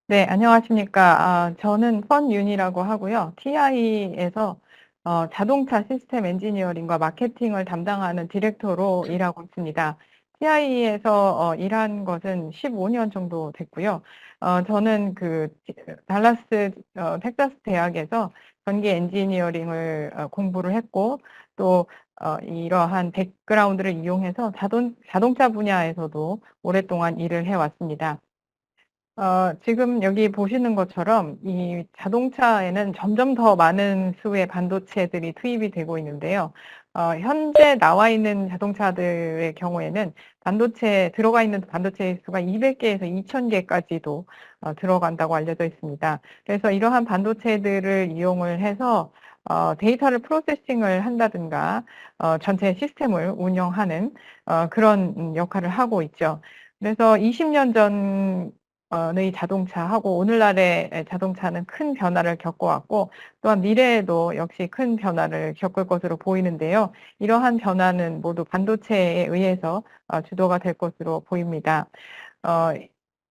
네, 안녕하십니까. 저는 펀윤이라고 하고요. TI에서 자동차 시스템 엔지니어링과 마케팅을 담당하는 디렉터로 일하고 있습니다. TI에서 일한 것은 15년 정도 됐고요. 저는 달라스 텍사스 대학에서 전기 엔지니어링을 공부를 했고, 또 이러한 백그라운드를 이용해서 자동차 분야에서도 오랫동안 일을 해왔습니다. 지금 여기 보시는 것처럼 이 자동차에는 점점 더 많은 수의 반도체들이 투입이 되고 있는데요. 현재 나와 있는 자동차들의 경우에는 들어가 있는 반도체의 수가 200개에서 2000개까지도 들어간다고 알려져 있습니다. 그래서 이러한 반도체들을 이용을 해서 데이터를 프로세싱을 한다든가 전체 시스템을 운영하는 그런 역할을 하고 있죠. 그래서 20년 전 의 자동차하고 오늘날의 자동차는 큰 변화를 겪어왔고, 또한 미래에도 역시 큰 변화를 겪을 것으로 보이는데요. 이러한 변화는 모두 반도체에 의해서 주도가 될 것으로 보입니다. 어,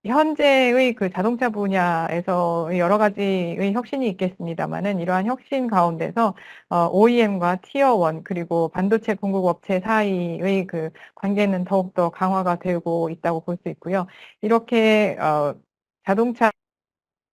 현재의 그 자동차 분야에서 여러 가지의 혁신이 있겠습니다만은, 이러한 혁신 가운데서 OEM과 티어 1 그리고 반도체 공급 업체 사이의 그 관계는 더욱더 강화가 되고 있다고 볼 수 있고요. 이렇게 자동차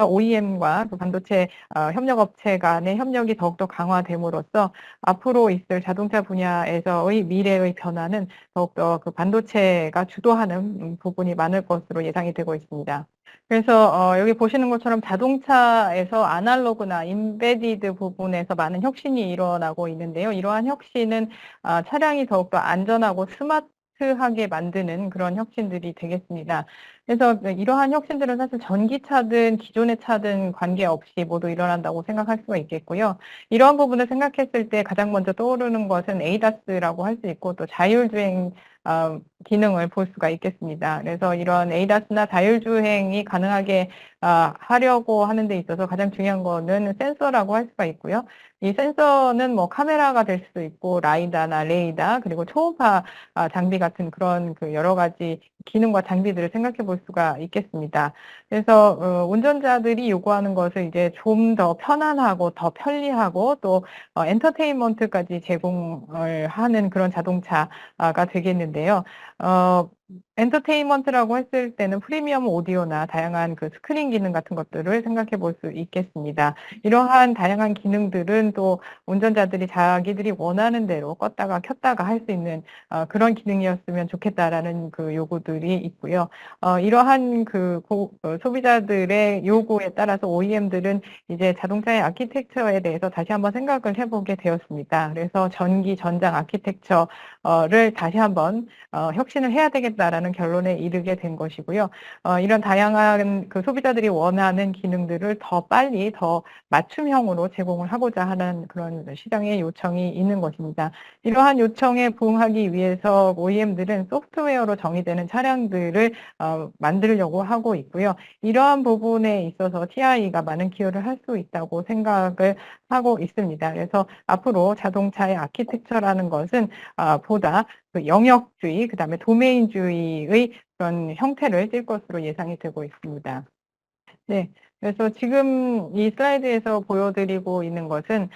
OEM과 그 반도체 협력업체 간의 협력이 더욱더 강화됨으로써 앞으로 있을 자동차 분야에서의 미래의 변화는 더욱더 그 반도체가 주도하는 부분이 많을 것으로 예상이 되고 있습니다. 그래서 여기 보시는 것처럼 자동차에서 아날로그나 임베디드 부분에서 많은 혁신이 일어나고 있는데요. 이러한 혁신은 차량이 더욱더 안전하고 스마트하게 만드는 그런 혁신들이 되겠습니다. 그래서 이러한 혁신들은 사실 전기차든 기존의 차든 관계없이 모두 일어난다고 생각할 수가 있겠고요. 이러한 부분을 생각했을 때 가장 먼저 떠오르는 것은 ADAS라고 할 수 있고, 또 자율주행 기능을 볼 수가 있겠습니다. 그래서 이런 ADAS나 자율주행이 가능하게 하려고 하는 데 있어서 가장 중요한 거는 센서라고 할 수가 있고요. 이 센서는 뭐 카메라가 될 수도 있고, 라이다나 레이다, 그리고 초음파 장비 같은 그런 그 여러 가지 기능과 장비들을 생각해 볼 수가 있겠습니다. 그래서 운전자들이 요구하는 것을 이제 좀 더 편안하고 더 편리하고 또 엔터테인먼트까지 제공을 하는 그런 자동차가 되겠는데요. 어, 엔터테인먼트라고 했을 때는 프리미엄 오디오나 다양한 그 스크린 기능 같은 것들을 생각해 볼 수 있겠습니다. 이러한 다양한 기능들은 또 운전자들이 자기들이 원하는 대로 껐다가 켰다가 할 수 있는 그런 기능이었으면 좋겠다라는 그 요구들이 있고요. 이러한 소비자들의 요구에 따라서 OEM들은 이제 자동차의 아키텍처에 대해서 다시 한번 생각을 해보게 되었습니다. 그래서 전기 전장 아키텍처를 다시 한번 혁신을 해야 되겠다라는 결론에 이르게 된 것이고요. 이런 다양한 그 소비자들이 원하는 기능들을 더 빨리 더 맞춤형으로 제공을 하고자 하는 그런 시장의 요청이 있는 것입니다. 이러한 요청에 부응하기 위해서 OEM들은 소프트웨어로 정의되는 차량들을 만들려고 하고 있고요. 이러한 부분에 있어서 TI가 많은 기여를 할 수 있다고 생각을 하고 있습니다. 그래서 앞으로 자동차의 아키텍처라는 것은 보다 그 영역주의, 그다음에 도메인주의의 그런 형태를 띌 것으로 예상이 되고 있습니다. 네. 그래서 지금 이 슬라이드에서 보여드리고 있는 것은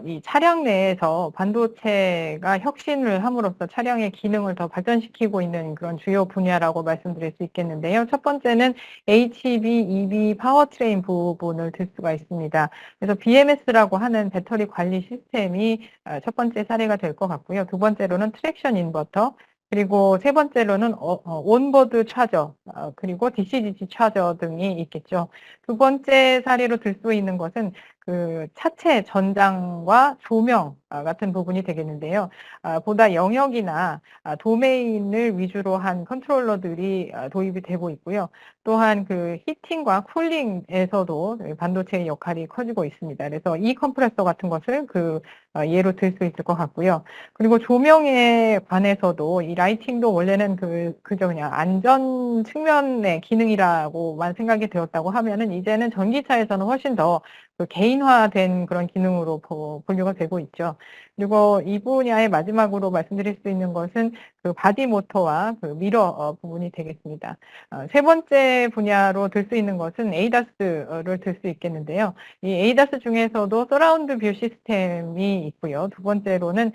이 차량 내에서 반도체가 혁신을 함으로써 차량의 기능을 더 발전시키고 있는 그런 주요 분야라고 말씀드릴 수 있겠는데요. 첫 번째는 HEV, EV 파워트레인 부분을 들 수가 있습니다. 그래서 BMS라고 하는 배터리 관리 시스템이 첫 번째 사례가 될 것 같고요. 두 번째로는 트랙션 인버터, 그리고 세 번째로는 온보드 차저, 그리고 DC-DC 차저 등이 있겠죠. 두 번째 사례로 들 수 있는 것은 그 차체 전장과 조명 같은 부분이 되겠는데요. 보다 영역이나 도메인을 위주로 한 컨트롤러들이 도입이 되고 있고요. 또한 그 히팅과 쿨링에서도 반도체의 역할이 커지고 있습니다. 그래서 이 컴프레서 같은 것을 예로 들 수 있을 것 같고요. 그리고 조명에 관해서도 이 라이팅도 원래는 그저 그냥 안전 측면의 기능이라고만 생각이 되었다고 하면은 이제는 전기차에서는 훨씬 더 그 개인화된 그런 기능으로 분류가 되고 있죠. 그리고 이 분야의 마지막으로 말씀드릴 수 있는 것은 그 바디 모터와 그 미러 부분이 되겠습니다. 세 번째 분야로 들 수 있는 것은 ADAS를 들 수 있겠는데요. 이 ADAS 중에서도 서라운드 뷰 시스템이 있고요. 두 번째로는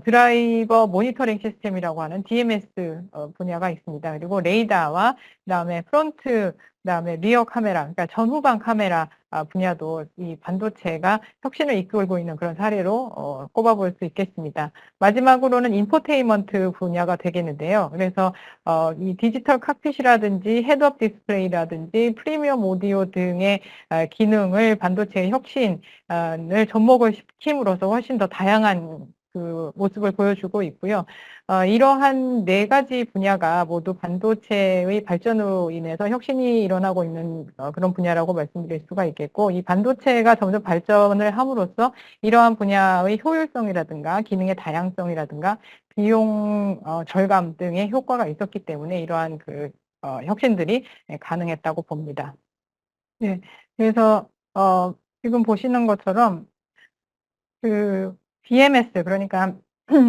드라이버 모니터링 시스템이라고 하는 DMS 분야가 있습니다. 그리고 레이더와 그다음에 프론트, 그다음에 리어 카메라, 그러니까 전후방 카메라 분야도 이 반도체가 혁신을 이끌고 있는 그런 사례로 꼽아볼 수 있겠습니다. 마지막으로는 인포테인먼트 분야가 되겠는데요. 그래서 이 디지털 칵핏이라든지 헤드업 디스플레이라든지 프리미엄 오디오 등의 기능을 반도체의 혁신을 접목을 시킴으로써 훨씬 더 다양한 그 모습을 보여주고 있고요. 이러한 네 가지 분야가 모두 반도체의 발전으로 인해서 혁신이 일어나고 있는 그런 분야라고 말씀드릴 수가 있겠고, 이 반도체가 점점 발전을 함으로써 이러한 분야의 효율성이라든가 기능의 다양성이라든가 비용 절감 등의 효과가 있었기 때문에 이러한 그 혁신들이 가능했다고 봅니다. 네, 그래서 지금 보시는 것처럼 그 BMS, 그러니까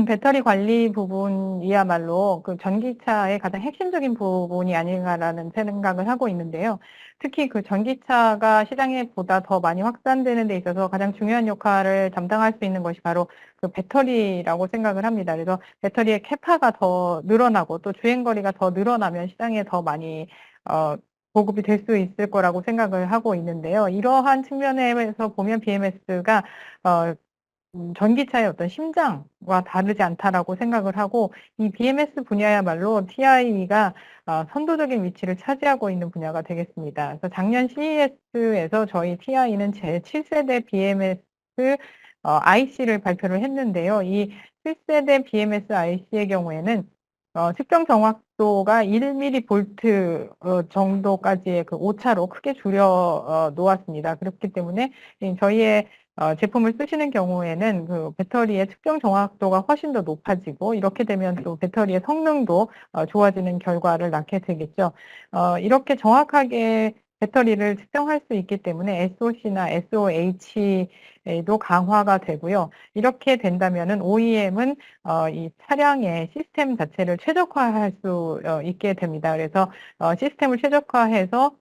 배터리 관리 부분이야말로 그 전기차의 가장 핵심적인 부분이 아닌가라는 생각을 하고 있는데요. 특히 그 전기차가 시장에 보다 더 많이 확산되는 데 있어서 가장 중요한 역할을 담당할 수 있는 것이 바로 그 배터리라고 생각을 합니다. 그래서 배터리의 캐파가 더 늘어나고 또 주행거리가 더 늘어나면 시장에 더 많이 보급이 될 수 있을 거라고 생각을 하고 있는데요. 이러한 측면에서 보면 BMS가 전기차의 어떤 심장과 다르지 않다라고 생각을 하고, 이 BMS 분야야말로 TI가 선도적인 위치를 차지하고 있는 분야가 되겠습니다. 그래서 작년 CES에서 저희 TI는 제7세대 BMS IC를 발표를 했는데요. 이 7세대 BMS IC의 경우에는 측정 정확도가 1mV 정도까지의 그 오차로 크게 줄여 놓았습니다. 그렇기 때문에 저희의 제품을 쓰시는 경우에는 그 배터리의 측정 정확도가 훨씬 더 높아지고, 이렇게 되면 또 배터리의 성능도 좋아지는 결과를 낳게 되겠죠. 이렇게 정확하게 배터리를 측정할 수 있기 때문에 SOC나 SOH도 강화가 되고요. 이렇게 된다면은 OEM은 이 차량의 시스템 자체를 최적화할 수 있게 됩니다. 그래서 시스템을 최적화해서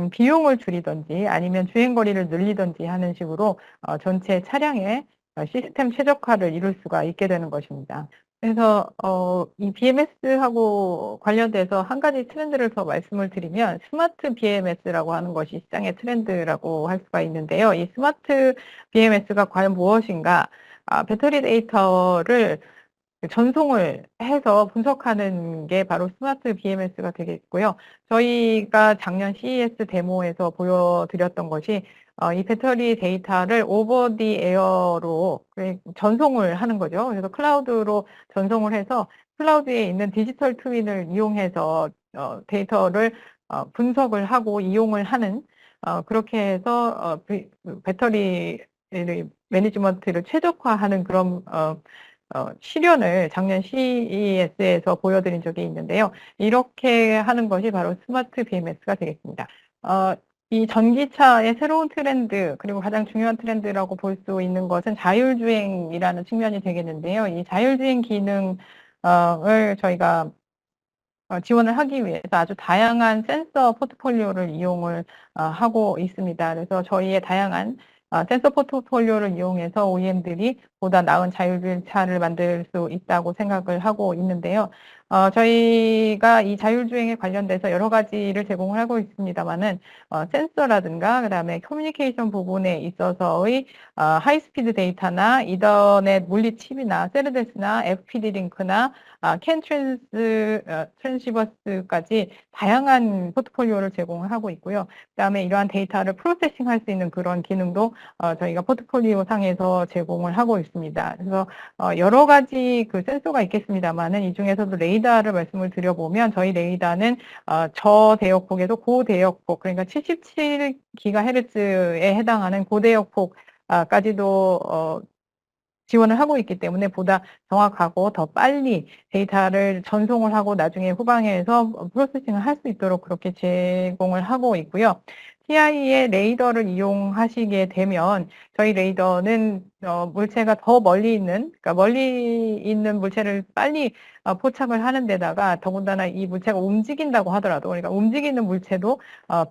비용을 줄이든지 아니면 주행거리를 늘리든지 하는 식으로 전체 차량의 시스템 최적화를 이룰 수가 있게 되는 것입니다. 그래서 이 BMS하고 관련돼서 한 가지 트렌드를 더 말씀을 드리면, 스마트 BMS라고 하는 것이 시장의 트렌드라고 할 수가 있는데요. 이 스마트 BMS가 과연 무엇인가? 배터리 데이터를 전송을 해서 분석하는 게 바로 스마트 BMS가 되겠고요. 저희가 작년 CES 데모에서 보여드렸던 것이 이 배터리 데이터를 오버 디 에어로 전송을 하는 거죠. 그래서 클라우드로 전송을 해서 클라우드에 있는 디지털 트윈을 이용해서 데이터를 분석을 하고 이용을 하는, 그렇게 해서 배터리 매니지먼트를 최적화하는 그런 실현을 작년 CES에서 보여드린 적이 있는데요. 이렇게 하는 것이 바로 스마트 BMS가 되겠습니다. 이 전기차의 새로운 트렌드, 그리고 가장 중요한 트렌드라고 볼 수 있는 것은 자율주행이라는 측면이 되겠는데요. 이 자율주행 기능을 저희가 지원을 하기 위해서 아주 다양한 센서 포트폴리오를 이용을 하고 있습니다. 그래서 저희의 다양한 센서 포트폴리오를 이용해서 OEM들이 보다 나은 자율주행차를 만들 수 있다고 생각을 하고 있는데요. 저희가 이 자율주행에 관련돼서 여러 가지를 제공을 하고 있습니다만은 센서라든가 그다음에 커뮤니케이션 부분에 있어서의 하이스피드 데이터나 이더넷 물리칩이나 세르데스나 FPD 링크나 캔 트랜시버스까지 다양한 포트폴리오를 제공을 하고 있고요. 그다음에 이러한 데이터를 프로세싱할 수 있는 그런 기능도 저희가 포트폴리오 상에서 제공을 하고 있습니다. 그래서 여러 가지 그 센서가 있겠습니다만은 이 중에서도 레이더를 말씀을 드려보면, 저희 레이더는 저대역폭에도 고대역폭, 그러니까 77GHz에 해당하는 고대역폭까지도 지원을 하고 있기 때문에 보다 정확하고 더 빨리 데이터를 전송을 하고 나중에 후방에서 프로세싱을 할 수 있도록 그렇게 제공을 하고 있고요. TI의 레이더를 이용하시게 되면 저희 레이더는 물체가 더 멀리 있는, 그러니까 멀리 있는 물체를 빨리 포착을 하는 데다가 더군다나 이 물체가 움직인다고 하더라도, 그러니까 움직이는 물체도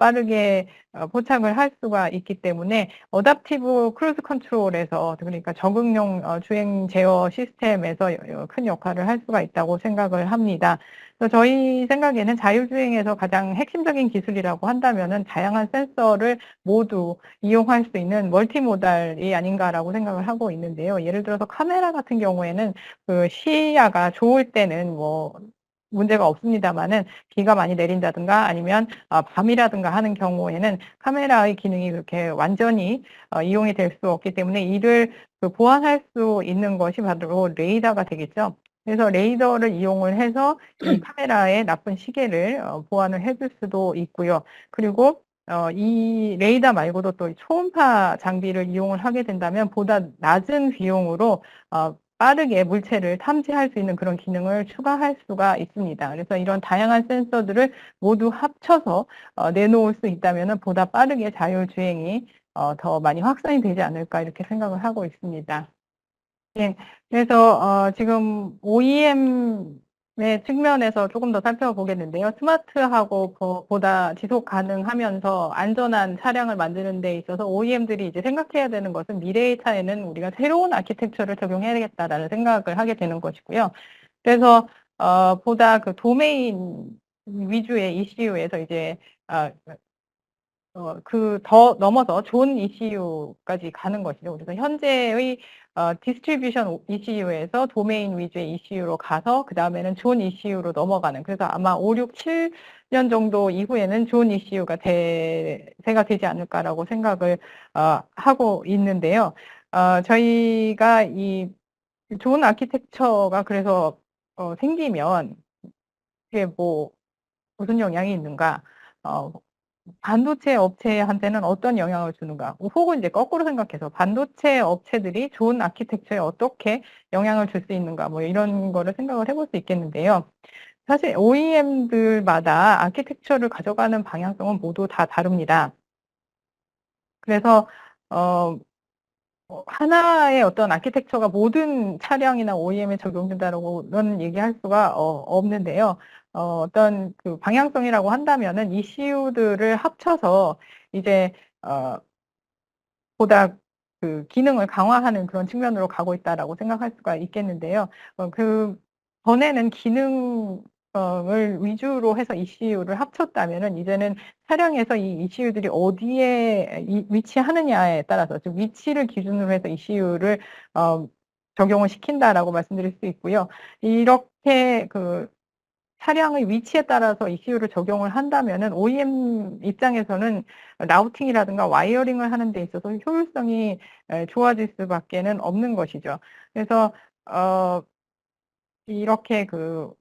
빠르게 포착을 할 수가 있기 때문에 어답티브 크루즈 컨트롤에서, 그러니까 적응용 주행 제어 시스템에서 큰 역할을 할 수가 있다고 생각을 합니다. 그래서 저희 생각에는 자율주행에서 가장 핵심적인 기술이라고 한다면은 다양한 센서를 모두 이용할 수 있는 멀티모달이 아닌가라고 생각을 하고 있는데요. 예를 들어서 카메라 같은 경우에는 그 시야가 좋을 때는 뭐 문제가 없습니다만은 비가 많이 내린다든가 아니면 밤이라든가 하는 경우에는 카메라의 기능이 그렇게 완전히 이용이 될 수 없기 때문에 이를 보완할 수 있는 것이 바로 레이더가 되겠죠. 그래서 레이더를 이용을 해서 이 카메라의 나쁜 시계를 보완을 해줄 수도 있고요. 그리고 이 레이더 말고도 또 초음파 장비를 이용을 하게 된다면 보다 낮은 비용으로 빠르게 물체를 탐지할 수 있는 그런 기능을 추가할 수가 있습니다. 그래서 이런 다양한 센서들을 모두 합쳐서 내놓을 수 있다면 보다 빠르게 자율주행이 더 많이 확산이 되지 않을까 이렇게 생각을 하고 있습니다. 예, 그래서 지금 OEM의 측면에서 조금 더 살펴보겠는데요. 스마트하고 보다 지속 가능하면서 안전한 차량을 만드는 데 있어서 OEM들이 이제 생각해야 되는 것은 미래의 차에는 우리가 새로운 아키텍처를 적용해야겠다라는 생각을 하게 되는 것이고요. 그래서 보다 그 도메인 위주의 ECU에서 이제 더 넘어서 존 ECU까지 가는 것이죠. 그래서 현재의 디스트리뷰션 ECU에서 도메인 위주의 ECU로 가서 그 다음에는 존 ECU로 넘어가는, 그래서 아마 5, 6, 7년 정도 이후에는 존 ECU가 대세가 되지 않을까라고 생각을 하고 있는데요. 저희가 이 좋은 아키텍처가 그래서 생기면 이게 뭐 무슨 영향이 있는가? 반도체 업체한테는 어떤 영향을 주는가? 혹은 이제 거꾸로 생각해서 반도체 업체들이 좋은 아키텍처에 어떻게 영향을 줄 수 있는가? 뭐 이런 거를 생각을 해볼 수 있겠는데요. 사실 OEM들마다 아키텍처를 가져가는 방향성은 모두 다 다릅니다. 그래서 하나의 어떤 아키텍처가 모든 차량이나 OEM에 적용된다라고는 얘기할 수가 없는데요. 어떤 그 방향성이라고 한다면은 ECU들을 합쳐서 이제 보다 그 기능을 강화하는 그런 측면으로 가고 있다라고 생각할 수가 있겠는데요. 그 전에는 기능을 위주로 해서 ECU를 합쳤다면은 이제는 차량에서 이 ECU들이 어디에 위치하느냐에 따라서, 즉 위치를 기준으로 해서 ECU를 적용을 시킨다라고 말씀드릴 수 있고요. 이렇게 그 차량의 위치에 따라서 ECU를 적용을 한다면은 OEM 입장에서는 라우팅이라든가 와이어링을 하는 데 있어서 효율성이 좋아질 수밖에는 없는 것이죠. 그래서 이렇게 그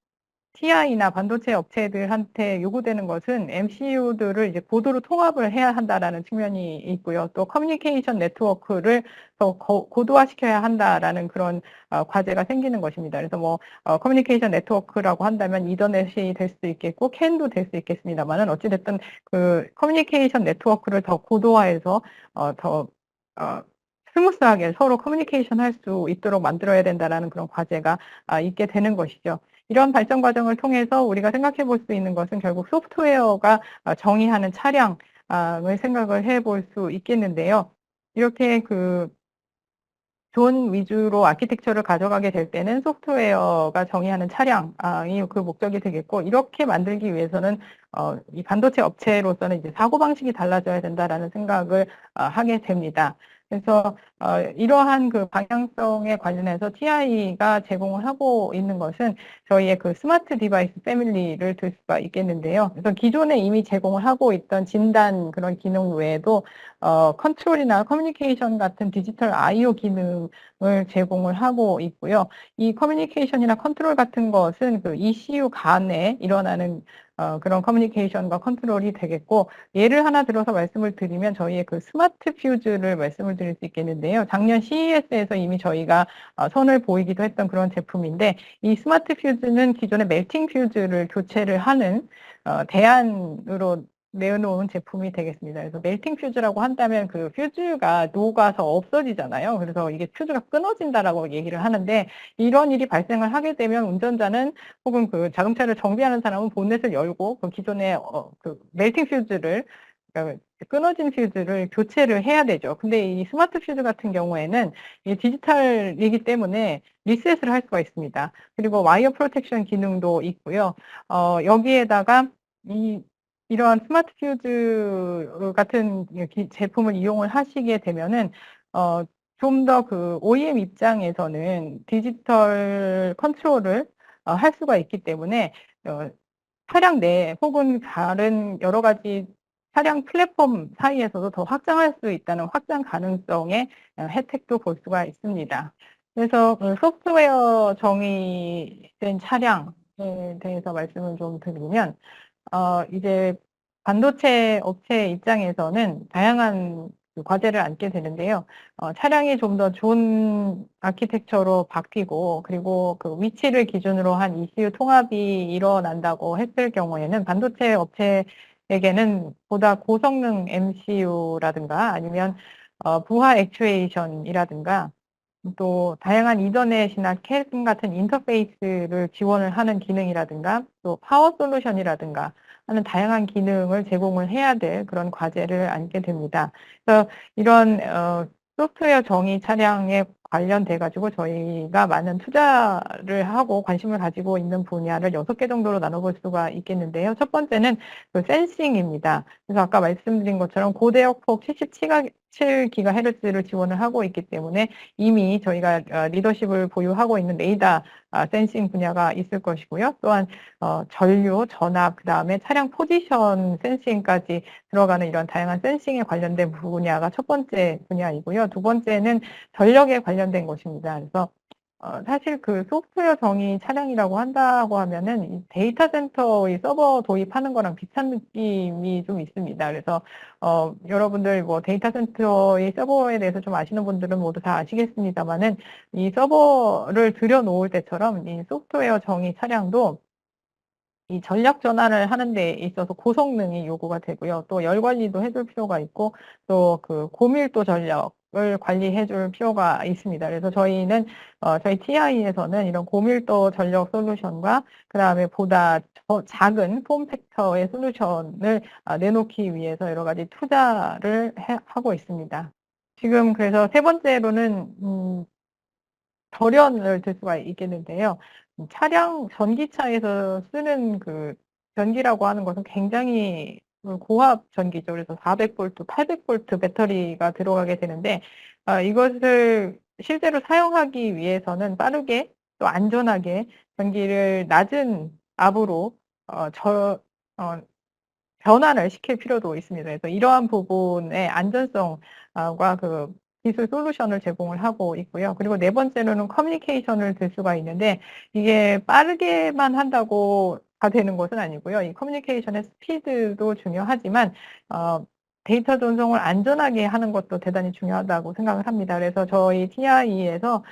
TI나 반도체 업체들한테 요구되는 것은 MCU들을 이제 고도로 통합을 해야 한다라는 측면이 있고요. 또 커뮤니케이션 네트워크를 더 고도화시켜야 한다라는 그런 과제가 생기는 것입니다. 그래서 뭐 커뮤니케이션 네트워크라고 한다면 이더넷이 될 수도 있겠고 캔도 될 수 있겠습니다만은 어찌됐든 그 커뮤니케이션 네트워크를 더 고도화해서 더 스무스하게 서로 커뮤니케이션 할 수 있도록 만들어야 된다라는 그런 과제가 있게 되는 것이죠. 이런 발전 과정을 통해서 우리가 생각해 볼 수 있는 것은 결국 소프트웨어가 정의하는 차량을 생각을 해 볼 수 있겠는데요. 이렇게 그 존 위주로 아키텍처를 가져가게 될 때는 소프트웨어가 정의하는 차량이 그 목적이 되겠고, 이렇게 만들기 위해서는 이 반도체 업체로서는 이제 사고방식이 달라져야 된다라는 생각을 하게 됩니다. 그래서 이러한 그 방향성에 관련해서 TI가 제공을 하고 있는 것은 저희의 그 스마트 디바이스 패밀리를 들 수가 있겠는데요. 그래서 기존에 이미 제공을 하고 있던 진단 그런 기능 외에도 컨트롤이나 커뮤니케이션 같은 디지털 IO 기능을 제공을 하고 있고요. 이 커뮤니케이션이나 컨트롤 같은 것은 그 ECU 간에 일어나는 그런 커뮤니케이션과 컨트롤이 되겠고, 예를 하나 들어서 말씀을 드리면 저희의 그 스마트 퓨즈를 말씀을 드릴 수 있겠는데요. 작년 CES에서 이미 저희가 선을 보이기도 했던 그런 제품인데, 이 스마트 퓨즈는 기존의 멜팅 퓨즈를 교체를 하는 대안으로 내놓은 제품이 되겠습니다. 그래서 멜팅 퓨즈라고 한다면 그 퓨즈가 녹아서 없어지잖아요. 그래서 이게 퓨즈가 끊어진다라고 얘기를 하는데, 이런 일이 발생을 하게 되면 운전자는 혹은 그 자동차를 정비하는 사람은 본넷을 열고 그 기존의 그 멜팅 퓨즈를, 그러니까 끊어진 퓨즈를 교체를 해야 되죠. 근데 이 스마트 퓨즈 같은 경우에는 이 디지털이기 때문에 리셋을 할 수가 있습니다. 그리고 와이어 프로텍션 기능도 있고요. 여기에다가 이러한 스마트 퓨즈 같은 제품을 이용을 하시게 되면은 좀 더 그 OEM 입장에서는 디지털 컨트롤을 할 수가 있기 때문에 어 차량 내 혹은 다른 여러 가지 차량 플랫폼 사이에서도 더 확장할 수 있다는 확장 가능성의 혜택도 볼 수가 있습니다. 그래서 그 소프트웨어 정의된 차량에 대해서 말씀을 좀 드리면, 이제 반도체 업체 입장에서는 다양한 그 과제를 안게 되는데요. 차량이 좀 더 좋은 아키텍처로 바뀌고, 그리고 그 위치를 기준으로 한 ECU 통합이 일어난다고 했을 경우에는 반도체 업체에게는 보다 고성능 MCU라든가 아니면 부하 액추에이션이라든가 또 다양한 이더넷이나 CAN 같은 인터페이스를 지원을 하는 기능이라든가 또 파워 솔루션이라든가 하는 다양한 기능을 제공을 해야 될 그런 과제를 안게 됩니다. 그래서 이런 소프트웨어 정의 차량에 관련돼 가지고 저희가 많은 투자를 하고 관심을 가지고 있는 분야를 6개 정도로 나눠볼 수가 있겠는데요. 첫 번째는 그 센싱입니다. 그래서 아까 말씀드린 것처럼 고대역폭 77GHz를 지원을 하고 있기 때문에 이미 저희가 리더십을 보유하고 있는 레이더 센싱 분야가 있을 것이고요. 또한 전류, 전압, 그다음에 차량 포지션 센싱까지 들어가는 이런 다양한 센싱에 관련된 분야가 첫 번째 분야이고요. 두 번째는 전력에 관련된 것입니다. 그래서 사실 그 소프트웨어 정의 차량이라고 한다고 하면은 이 데이터 센터의 서버 도입하는 거랑 비슷한 느낌이 좀 있습니다. 그래서 여러분들 뭐 데이터 센터의 서버에 대해서 좀 아시는 분들은 모두 다 아시겠습니다만은 이 서버를 들여놓을 때처럼 이 소프트웨어 정의 차량도 이 전력 전환을 하는 데 있어서 고성능이 요구가 되고요. 또 열 관리도 해줄 필요가 있고 또 그 고밀도 전력을 관리해 줄 필요가 있습니다. 그래서 저희는 저희 TI에서는 이런 고밀도 전력 솔루션과 그다음에 보다 더 작은 폼 팩터의 솔루션을 내놓기 위해서 여러 가지 투자를 하고 있습니다. 지금 그래서 세 번째로는 절연을 들 수가 있겠는데요. 차량 전기차에서 쓰는 그 전기라고 하는 것은 굉장히 고압 전기죠. 그래서 400V, 800V 배터리가 들어가게 되는데 이것을 실제로 사용하기 위해서는 빠르게 또 안전하게 전기를 낮은 압으로 어 저 어 변환을 시킬 필요도 있습니다. 그래서 이러한 부분의 안전성과 그 기술 솔루션을 제공을 하고 있고요. 그리고 네 번째로는 커뮤니케이션을 들 수가 있는데 이게 빠르게만 한다고 다 되는 것은 아니고요. 이 커뮤니케이션의 스피드도 중요하지만 데이터 전송을 안전하게 하는 것도 대단히 중요하다고 생각을 합니다. 그래서 저희 TI에서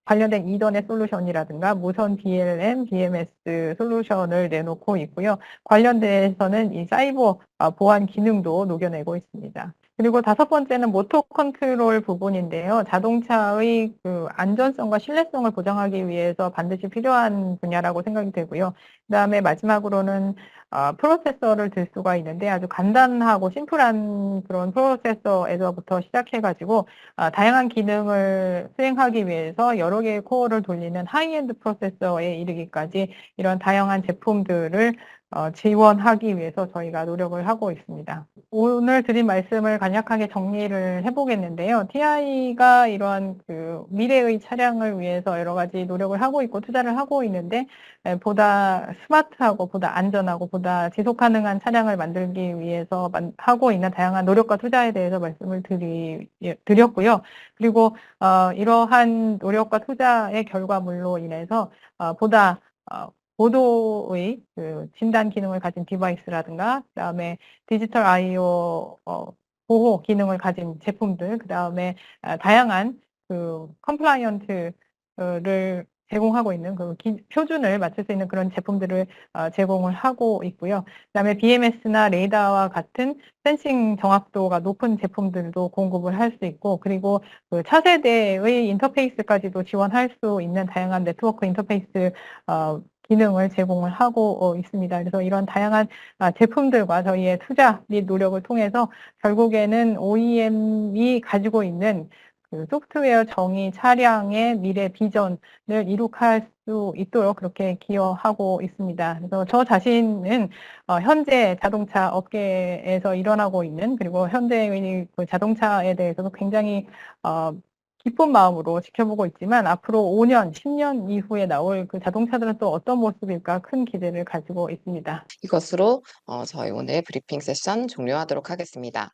관련된 이더넷 솔루션이라든가 무선 DLM, BMS 솔루션을 내놓고 있고요. 관련돼서는 이 사이버 보안 기능도 녹여내고 있습니다. 그리고 다섯 번째는 모터 컨트롤 부분인데요. 자동차의 그 안전성과 신뢰성을 보장하기 위해서 반드시 필요한 분야라고 생각이 되고요. 그다음에 마지막으로는 프로세서를 들 수가 있는데 아주 간단하고 심플한 그런 프로세서에서부터 시작해 가지고 다양한 기능을 수행하기 위해서 여러 개의 코어를 돌리는 하이엔드 프로세서에 이르기까지 이런 다양한 제품들을 지원하기 위해서 저희가 노력을 하고 있습니다. 오늘 드린 말씀을 간략하게 정리를 해보겠는데요. TI가 이러한 그 미래의 차량을 위해서 여러 가지 노력을 하고 있고 투자를 하고 있는데 보다 스마트하고 보다 안전하고 보다 지속 가능한 차량을 만들기 위해서 하고 있는 다양한 노력과 투자에 대해서 말씀을 드렸고요. 그리고 이러한 노력과 투자의 결과물로 인해서 보다 고도의 그 진단 기능을 가진 디바이스라든가 그다음에 디지털 IO 보호 기능을 가진 제품들 그다음에 다양한 그 컴플라이언트를 제공하고 있는 그 표준을 맞출 수 있는 그런 제품들을 제공을 하고 있고요. 그다음에 BMS나 레이더와 같은 센싱 정확도가 높은 제품들도 공급을 할 수 있고, 그리고 그 차세대의 인터페이스까지도 지원할 수 있는 다양한 네트워크 인터페이스 기능을 제공을 하고 있습니다. 그래서 이런 다양한 제품들과 저희의 투자 및 노력을 통해서 결국에는 OEM이 가지고 있는 그 소프트웨어 정의 차량의 미래 비전을 이룩할 수 있도록 그렇게 기여하고 있습니다. 그래서 저 자신은 현재 자동차 업계에서 일어나고 있는, 그리고 현대의 그 자동차에 대해서도 굉장히 기쁜 마음으로 지켜보고 있지만, 앞으로 5년, 10년 이후에 나올 그 자동차들은 또 어떤 모습일까 큰 기대를 가지고 있습니다. 이것으로 저희 오늘 브리핑 세션 종료하도록 하겠습니다.